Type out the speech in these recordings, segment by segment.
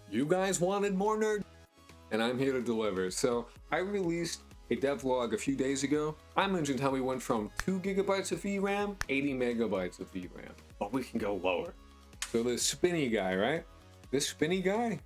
You guys wanted more nerd, and I'm here to deliver. So I released a devlog a few days ago. I mentioned how we went from 2 gigabytes of VRAM, 80 megabytes of VRAM, but we can go lower. So this spinny guy, right? This spinny guy,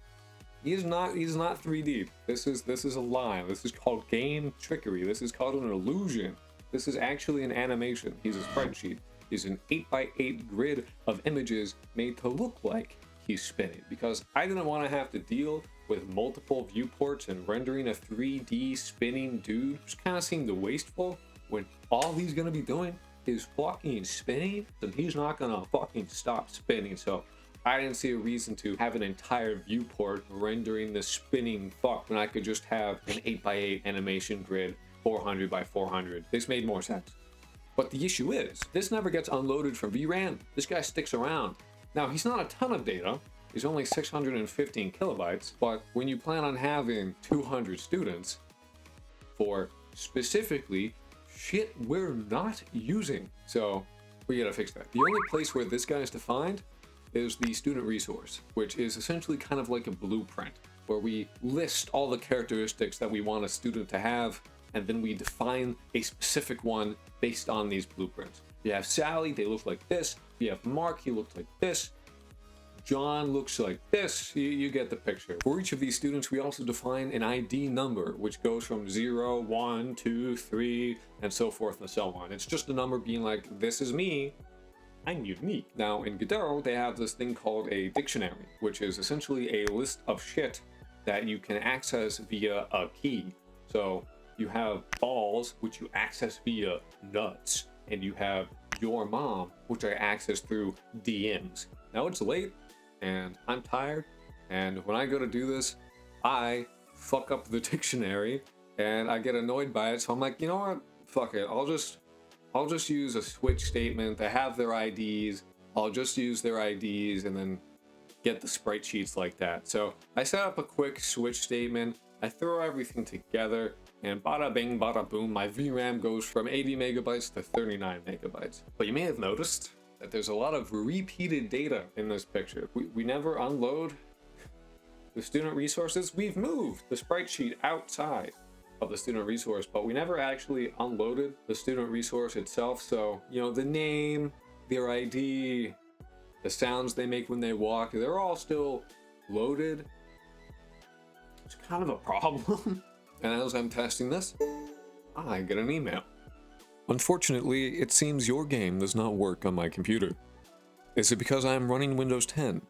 he's not 3D. This is a lie. This is called game trickery. This is called an illusion. This is actually an animation. He's a sprite sheet. He's an 8x8 grid of images made to look like he's spinning, because I didn't want to have to deal with multiple viewports and rendering a 3D spinning dude. It just kind of seemed wasteful when all he's gonna be doing is fucking spinning, and he's not gonna fucking stop spinning. So I didn't see a reason to have an entire viewport rendering the spinning fuck when I could just have an 8x8 animation grid 400 by 400. This made more sense. But the issue is, this never gets unloaded from VRAM. This guy sticks around. Now, he's not a ton of data. He's only 615 kilobytes, but when you plan on having 200 students for specifically shit we're not using, so we gotta fix that. The only place where this guy is defined is the student resource, which is essentially kind of like a blueprint, where we list all the characteristics that we want a student to have, and then we define a specific one based on these blueprints. You have Sally, they look like this. You have Mark, he looks like this. John looks like this. You get the picture. For each of these students, we also define an ID number, which goes from 0, 1, 2, 3, and so forth and so on. It's just a number being like, this is me, I'm unique. Now, in Godot, they have this thing called a dictionary, which is essentially a list of shit that you can access via a key. So you have balls, which you access via nuts, and you have your mom, which I access through DMs. Now it's late, and I'm tired, and when I go to do this, I fuck up the dictionary, and I get annoyed by it, so I'm like, you know what? Fuck it. I'll just use a switch statement. They have their IDs. I'll just use their IDs and then get the sprite sheets like that. So I set up a quick switch statement. I throw everything together, and bada bing, bada boom, my VRAM goes from 80 megabytes to 39 megabytes. But you may have noticed that there's a lot of repeated data in this picture. We never unload the student resources. We've moved the sprite sheet outside of the student resource, but we never actually unloaded the student resource itself. So, you know, the name, their ID, the sounds they make when they walk, they're all still loaded. It's kind of a problem. And as I'm testing this, I get an email. Unfortunately, it seems your game does not work on my computer. Is it because I am running Windows 10?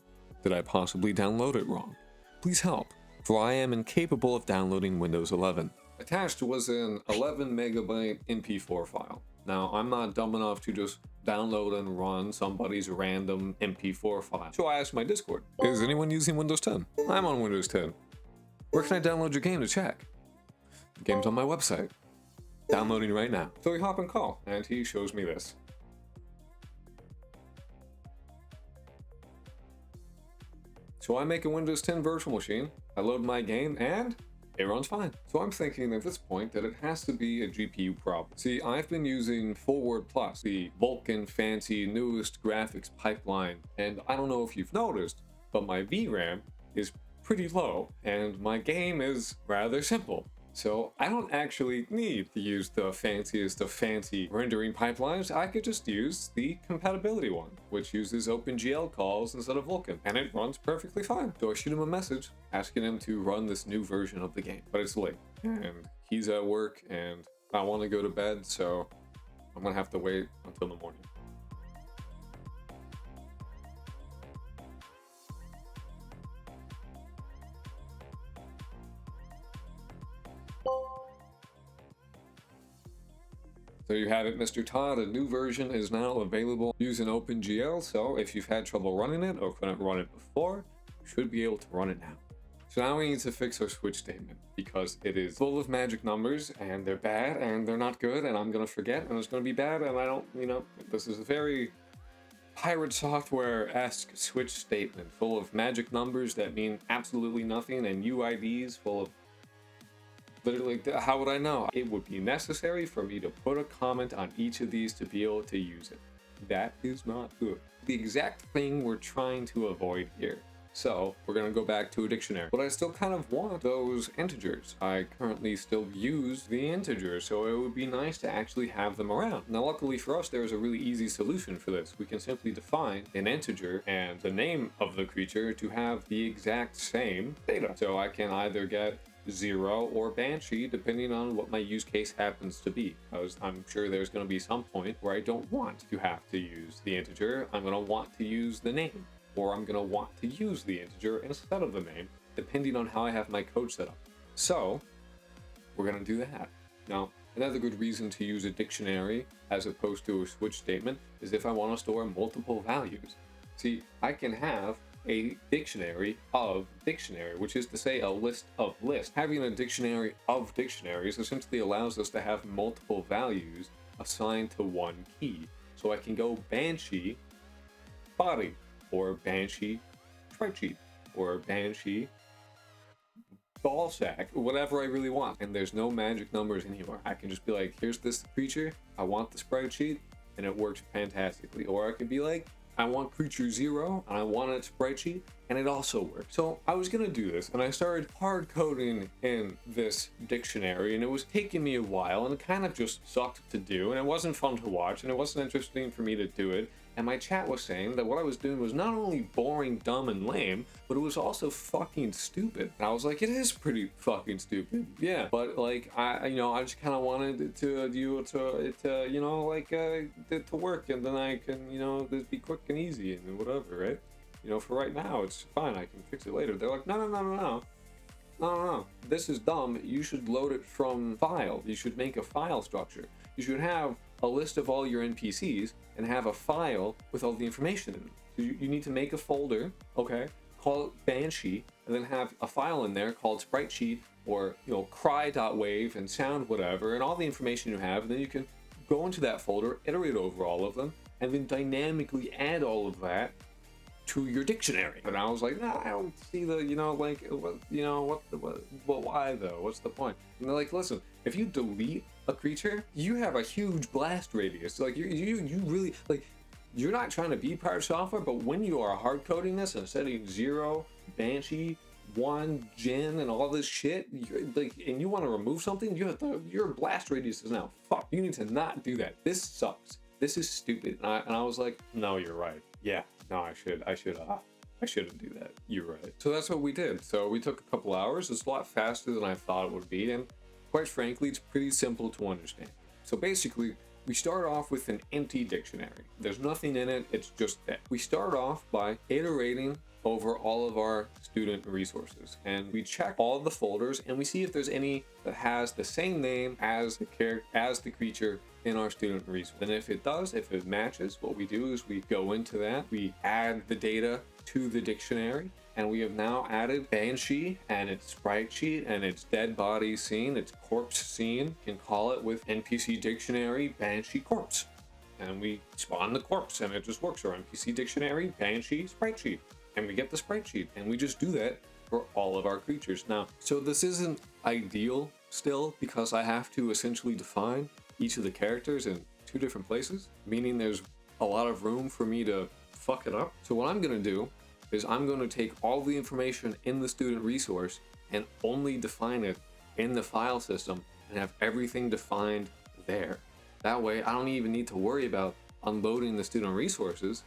Did I possibly download it wrong? Please help, for I am incapable of downloading Windows 11. Attached was an 11 megabyte MP4 file. Now, I'm not dumb enough to just download and run somebody's random MP4 file. So I asked my Discord, is anyone using Windows 10? I'm on Windows 10. Where can I download your game to check? The game's on my website. Downloading right now. So we hop and call, and he shows me this. So I make a Windows 10 virtual machine, I load my game, and it runs fine. So I'm thinking at this point that it has to be a GPU problem. See, I've been using Forward Plus, the Vulkan fancy newest graphics pipeline, and I don't know if you've noticed, but my VRAM is pretty low, and my game is rather simple. So I don't actually need to use the fanciest of fancy rendering pipelines. I could just use the compatibility one, which uses OpenGL calls instead of Vulkan, and it runs perfectly fine. So I shoot him a message asking him to run this new version of the game, but it's late, and he's at work, and I want to go to bed, so I'm gonna have to wait until the morning. There you have it, Mr. Todd. A new version is now available using OpenGL, so if you've had trouble running it or couldn't run it before, you should be able to run it now. So now we need to fix our switch statement, because it is full of magic numbers, and they're bad, and they're not good, and I'm gonna forget, and it's gonna be bad, and I don't, you know, this is a very pirate software-esque switch statement, full of magic numbers that mean absolutely nothing, and UIDs full of literally, how would I know? It would be necessary for me to put a comment on each of these to be able to use it. That is not good. The exact thing we're trying to avoid here So we're going to go back to a dictionary. But I still kind of want those integers. I currently still use the integers, so it would be nice to actually have them around. Now, luckily for us, there's a really easy solution for this. We can simply define an integer and the name of the creature to have the exact same data. So I can either get 0 or Banshee, depending on what my use case happens to be. Because I'm sure there's going to be some point where I don't want to have to use the integer. I'm going to want to use the name, or I'm going to want to use the integer instead of the name, depending on how I have my code set up. So we're going to do that. Now, another good reason to use a dictionary as opposed to a switch statement is if I want to store multiple values. See, I can have a dictionary of dictionary, which is to say a list of lists. Having a dictionary of dictionaries essentially allows us to have multiple values assigned to one key. So I can go Banshee body, or Banshee sprite sheet, or Banshee ball sack, whatever I really want. And there's no magic numbers anymore. I can just be like, here's this creature, I want the sprite sheet, and it works fantastically. Or I could be like, I want creature 0 and I want its sprite sheet, and it also works. So I was gonna do this, and I started hard coding in this dictionary, and it was taking me a while, and it kind of just sucked to do, and it wasn't fun to watch, and it wasn't interesting for me to do it. And my chat was saying that what I was doing was not only boring, dumb, and lame, but it was also fucking stupid. And I was like, it is pretty fucking stupid, yeah. But like, I just kind of wanted it to work, and then I can, just be quick and easy and whatever, right? For right now, it's fine. I can fix it later. They're like, no. This is dumb. You should load it from file. You should make a file structure. You should have a list of all your NPCs and have a file with all the information in it. So you need to make a folder, okay, call it Banshee, and then have a file in there called sprite sheet, or cry.wave and sound whatever, and all the information you have, and then you can go into that folder, iterate over all of them, and then dynamically add all of that to your dictionary. And I was like, nah, I don't see the, why though? What's the point? And they're like, listen, if you delete a creature, you have a huge blast radius. Like you really, like, you're not trying to be part software, but when you are hard coding this and setting 0, Banshee, 1, Jin, and all this shit, and you want to remove something, your blast radius is now fucked. You need to not do that. This sucks. This is stupid. And I was like, no, you're right. Yeah, no, I shouldn't do that. You're right. So that's what we did. So we took a couple hours. It's a lot faster than I thought it would be, and quite frankly, it's pretty simple to understand. So basically, we start off with an empty dictionary. There's nothing in it, it's just that. We start off by iterating over all of our student resources, and we check all of the folders and we see if there's any that has the same name as the creature in our student resource. And if it does, if it matches, what we do is we go into that, we add the data to the dictionary, and we have now added Banshee and its sprite sheet and its dead body scene, its corpse scene. You can call it with NPC dictionary Banshee corpse, and we spawn the corpse, and it just works. Our NPC dictionary Banshee sprite sheet, and we get the sprite sheet, and we just do that for all of our creatures. Now, so this isn't ideal still, because I have to essentially define each of the characters in 2 different places, meaning there's a lot of room for me to fuck it up. So what I'm gonna do is I'm going to take all the information in the student resource and only define it in the file system and have everything defined there. That way, I don't even need to worry about unloading the student resources.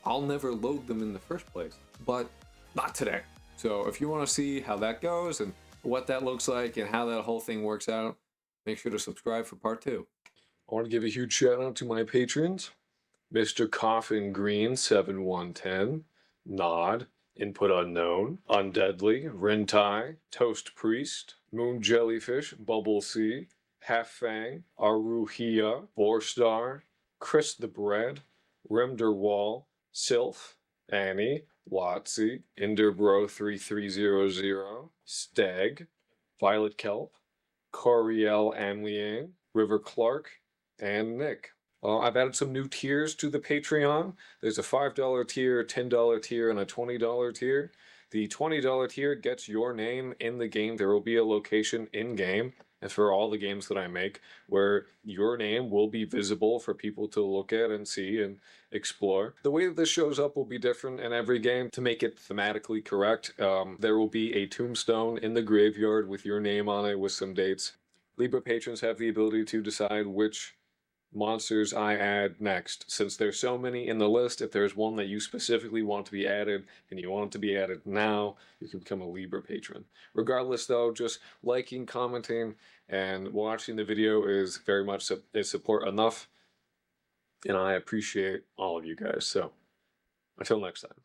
I'll never load them in the first place, but not today. So if you want to see how that goes and what that looks like and how that whole thing works out, make sure to subscribe for part 2. I want to give a huge shout out to my patrons: Mr. Coffin Green 7110, Nod, Input Unknown, Undeadly, Rentai, Toast Priest, Moon Jellyfish, Bubble Sea, Half Fang, Aruhia, Vorstar, Chris the Bread, Remderwall, Sylph, Annie, Watsy, Enderbro3300, Stag, Violet Kelp, Coriel Amliang, River Clark, and Nick. I've added some new tiers to the Patreon. There's a $5 tier, $10 tier, and a $20 tier. The $20 tier gets your name in the game. There will be a location in game and for all the games that I make, where your name will be visible for people to look at and see and explore. The way that this shows up will be different in every game to make it thematically correct. There will be a tombstone in the graveyard with your name on it with some dates. Libra patrons have the ability to decide which monsters I add next. Since there's so many in the list, if there's one that you specifically want to be added and you want it to be added now, you can become a Libra patron. Regardless though, just liking, commenting, and watching the video is very much support enough, and I appreciate all of you guys. So until next time.